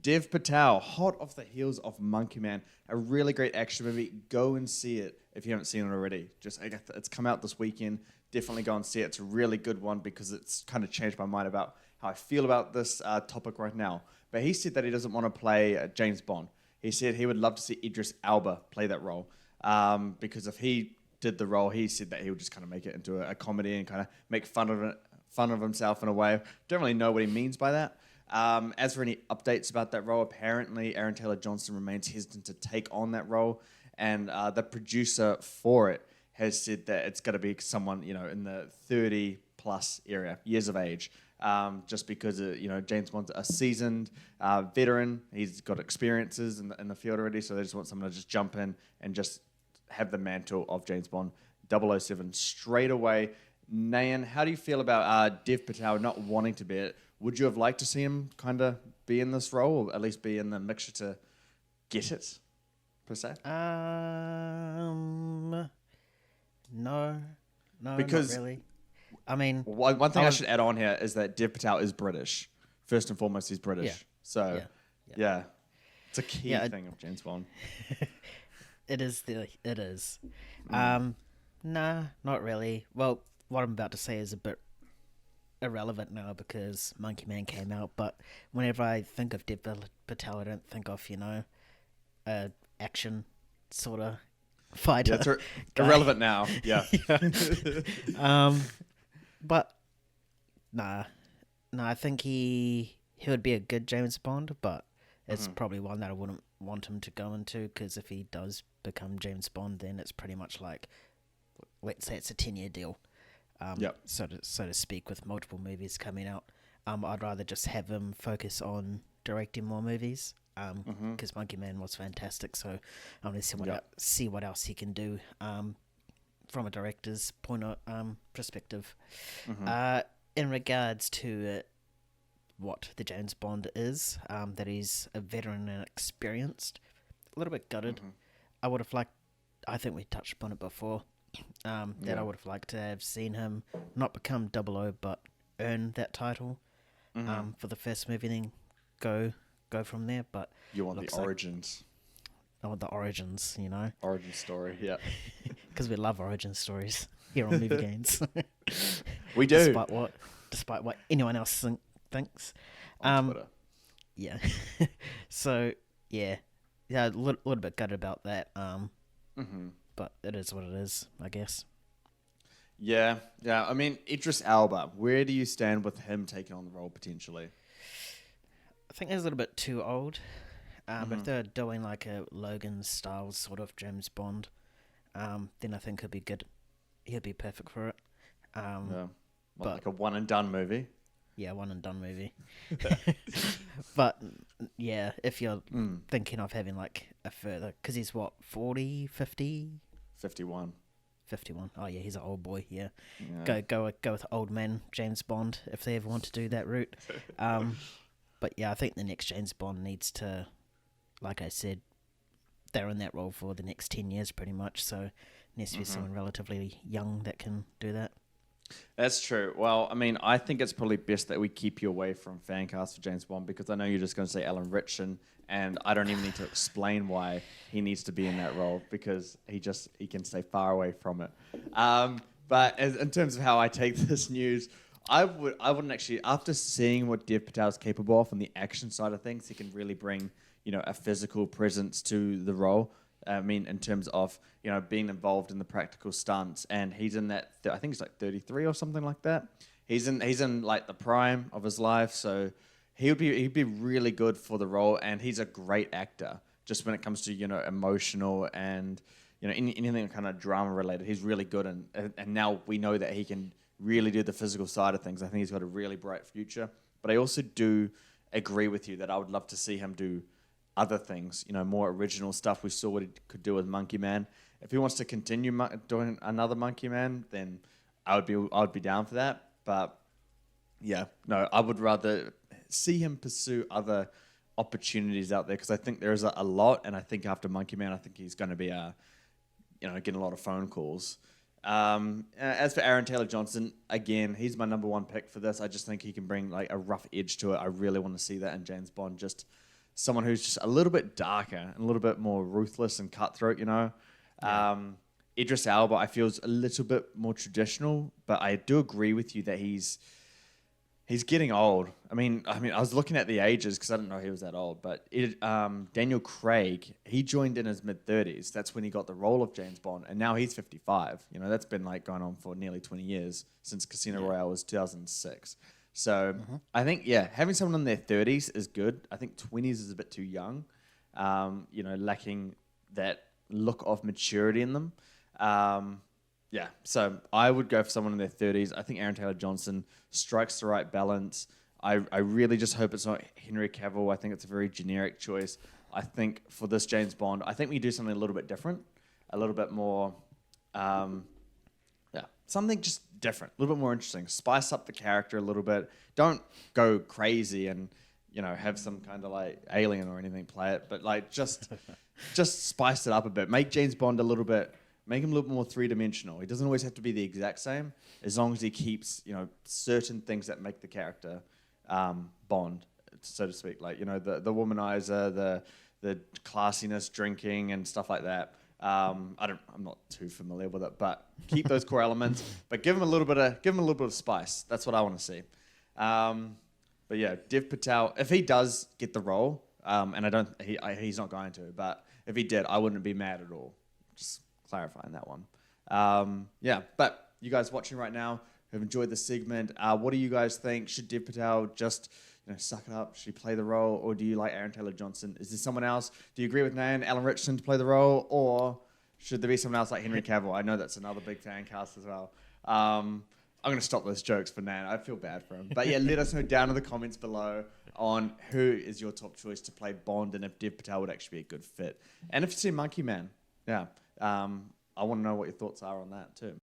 Dev Patel, hot off the heels of Monkey Man, a really great action movie. Go and see it if you haven't seen it already. It's come out this weekend. Definitely go and see it. It's a really good one because it's kind of changed my mind about how I feel about this topic right now. But he said that he doesn't want to play James Bond. He said he would love to see Idris Elba play that role because if he did the role, he said that he would just kind of make it into a comedy and kind of make fun of himself in a way. Don't really know what he means by that. As for any updates about that role, apparently Aaron Taylor-Johnson remains hesitant to take on that role, and the producer for it has said that it's got to be someone in the 30-plus area, years of age, just because James Bond's a seasoned veteran. He's got experiences in the field already, so they just want someone to just jump in and just have the mantle of James Bond 007 straight away. Nayan, how do you feel about Dev Patel not wanting to be it? Would you have liked to see him kind of be in this role, or at least be in the mixture to get it, per se? No, because not really. I mean... One thing I should add on here is that Dev Patel is British. First and foremost, he's British. Yeah. So, yeah. It's a key thing of James Bond. It is. Nah, not really. Well, what I'm about to say is a bit irrelevant now because Monkey Man came out, but whenever I think of Dev Patel, I don't think of, a action sort of fighter. Yeah, it's irrelevant now. Yeah. But I think he would be a good James Bond, but it's probably one that I wouldn't want him to go into, because if he does become James Bond, then it's pretty much like, let's say it's a 10-year deal. So to speak, with multiple movies coming out. I'd rather just have him focus on directing more movies, because Monkey Man was fantastic. So I want to see what else he can do from a director's perspective. In regards to what the James Bond is, that he's a veteran and experienced, a little bit gutted. I would have liked, I think we touched upon it before, that I would have liked to have seen him not become 00, but earn that title for the first movie, then go from there. But you want the origins. I want the origins, Origin story, yeah. Because we love origin stories here on Movie Games. We do. Despite what anyone else thinks. On Twitter. Yeah. So, yeah, a little bit gutted about that. But it is what it is, I guess. Yeah. I mean, Idris Elba, where do you stand with him taking on the role potentially? I think he's a little bit too old. If they're doing like a Logan style sort of James Bond, then I think he'd be good. He'd be perfect for it. But like a one and done movie. Yeah, one and done movie. But yeah, if you're thinking of having like a further, because he's what, 40, 50? 51. 51. Oh yeah, he's an old boy. Yeah. Go with old man James Bond if they ever want to do that route. But yeah, I think the next James Bond needs to, like I said, they're in that role for the next 10 years pretty much. So it needs to be someone relatively young that can do that. That's true. Well, I mean, I think it's probably best that we keep you away from fan cast for James Bond, because I know you're just going to say Alan Ritchson, and I don't even need to explain why he needs to be in that role, because he can stay far away from it. But in terms of how I take this news, I wouldn't actually, after seeing what Dev Patel is capable of on the action side of things, he can really bring a physical presence to the role. I mean, in terms of being involved in the practical stunts, and he's in that. I think he's like 33 or something like that. He's in like the prime of his life, so he'd be really good for the role, and he's a great actor. Just when it comes to emotional and anything kind of drama related, he's really good, and now we know that he can really do the physical side of things. I think he's got a really bright future. But I also do agree with you that I would love to see him do other things, more original stuff. We saw what he could do with Monkey Man. If he wants to continue doing another Monkey Man, then I would be down for that. But yeah, no, I would rather see him pursue other opportunities out there, because I think there is a lot, and I think after Monkey Man, I think he's going to be getting a lot of phone calls. As for Aaron Taylor-Johnson, again, he's my number one pick for this. I just think he can bring like a rough edge to it. I really want to see that in James Bond, just someone who's just a little bit darker and a little bit more ruthless and cutthroat, you know. Idris Elba, I feel, is a little bit more traditional, but I do agree with you that he's getting old. I mean, I was looking at the ages because I didn't know he was that old. But Daniel Craig, he joined in his mid-30s. That's when he got the role of James Bond, and now he's 55. You know, that's been like going on for nearly 20 years since Casino Royale was 2006. So I think, having someone in their 30s is good. I think 20s is a bit too young. You know, lacking that look of maturity in them. So I would go for someone in their 30s. I think Aaron Taylor-Johnson strikes the right balance. I really just hope it's not Henry Cavill. I think it's a very generic choice. I think for this James Bond, I think we do something a little bit different, a little bit more, something just different, a little bit more interesting. Spice up the character a little bit. Don't go crazy and, you know, have some kind of like alien or anything play it, but like just spice it up a bit. Make James Bond make him a little more three-dimensional. He doesn't always have to be the exact same, as long as he keeps, you know, certain things that make the character Bond, so to speak. Like, you know, the womanizer, the classiness, drinking, and stuff like that. I'm not too familiar with it, but keep those core elements, but give him a little bit of spice. That's what I want to see. But yeah, Dev Patel, if he does get the role, and he's not going to, but if he did, I wouldn't be mad at all. Just clarifying that one. But you guys watching right now have enjoyed the segment. What do you guys think? Should Dev Patel just, you know, suck it up? Should he play the role, or do you like Aaron Taylor-Johnson? Is there someone else? Do you agree with Nan, Alan Richardson to play the role, or should there be someone else like Henry Cavill? I know that's another big fan cast as well. I'm going to stop those jokes for Nan. I feel bad for him. But yeah, let us know down in the comments below on who is your top choice to play Bond and if Dev Patel would actually be a good fit. And if you see Monkey Man, I want to know what your thoughts are on that too.